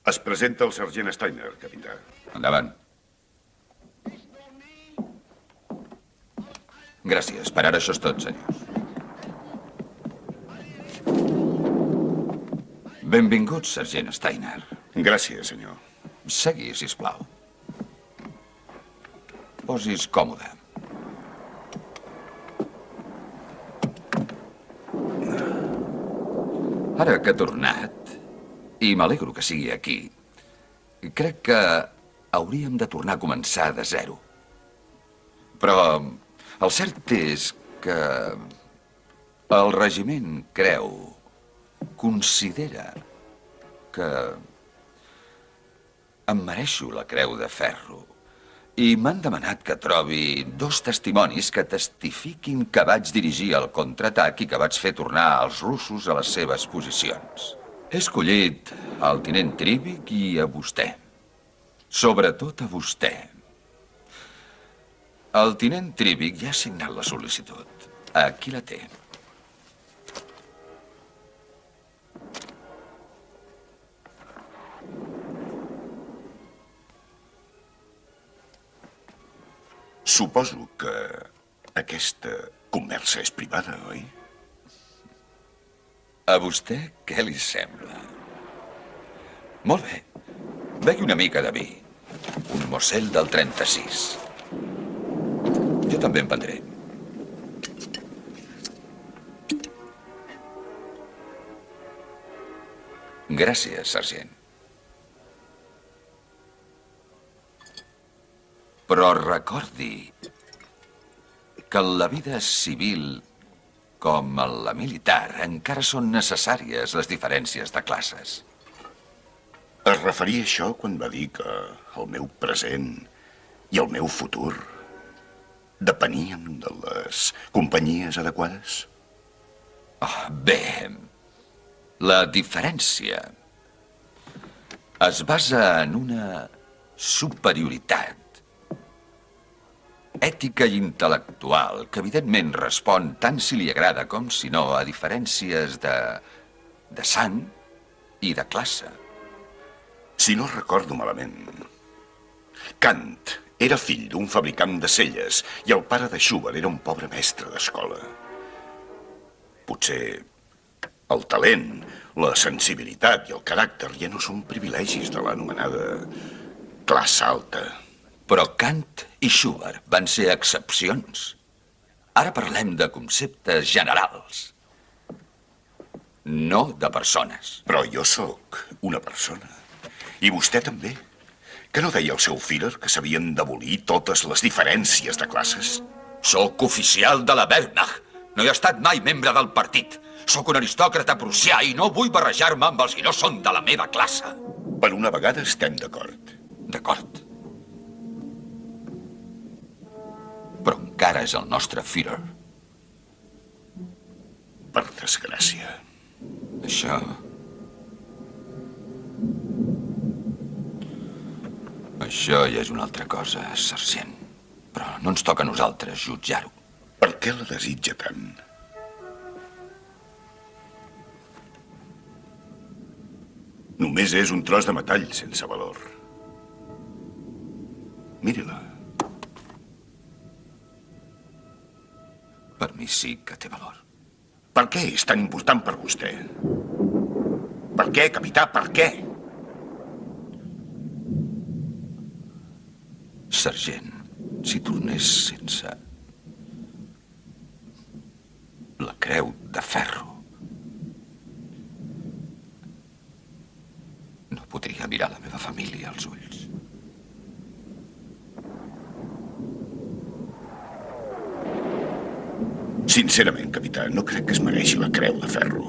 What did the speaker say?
Es presenta el sergent Steiner, capità. Endavant. Gràcies. Per ara això és tot, senyors. Benvinguts, sergent Steiner. Gràcies, senyor. Segui, sisplau. Posis còmode. Ara que ha tornat, i m'alegro que sigui aquí, crec que hauríem de tornar a començar de zero. Però el cert és que el regiment considera que em mereixo la Creu de Ferro i m'han demanat que trobi 2 testimonis que testifiquin que vaig dirigir el contraatac i que vaig fer tornar els russos a les seves posicions. He escollit el tinent Trivik i a vostè. Sobretot a vostè. El tinent Trivik ja ha signat la sol·licitud. Aquí la té. Suposo que aquesta conversa és privada, oi? A vostè què li sembla? Molt bé. Begui una mica de vi. Un Mosel del 36. Jo també en prendré. Gràcies, sergent. Però recordi que en la vida civil com en la militar encara són necessàries les diferències de classes. Es referia a això quan va dir que el meu present i el meu futur depenien de les companyies adequades? Oh, bé, la diferència es basa en una superioritat ètica i intel·lectual que evidentment respon tant si li agrada com si no a diferències de sang i de classe. Si no recordo malament, Kant era fill d'un fabricant de celles i el pare de Schubert era un pobre mestre d'escola. Potser el talent, la sensibilitat i el caràcter ja no són privilegis de l'anomenada classe alta. Però Kant i Schubert van ser excepcions. Ara parlem de conceptes generals, no de persones. Però jo sóc una persona. I vostè també. Que no deia el seu Führer que s'havien d'abolir totes les diferències de classes? Sóc oficial de la Wehrmacht. No he estat mai membre del partit. Sóc un aristòcrata prussià i no vull barrejar-me amb els que no són de la meva classe. Per una vegada estem d'acord. D'acord. Però encara és el nostre Führer. Per desgràcia. Això ja és una altra cosa, sergent. Però no ens toca a nosaltres jutjar-ho. Per què la desitja tant? Només és un tros de metall sense valor. Miri-la. Per mi sí que té valor. Per què és tan important per vostè? Per què, capità, per què? Sergent, si tornés sense la Creu de Ferro, no podria mirar la meva família als ulls. Sincerament, capità, no crec que es mereixi la Creu de Ferro.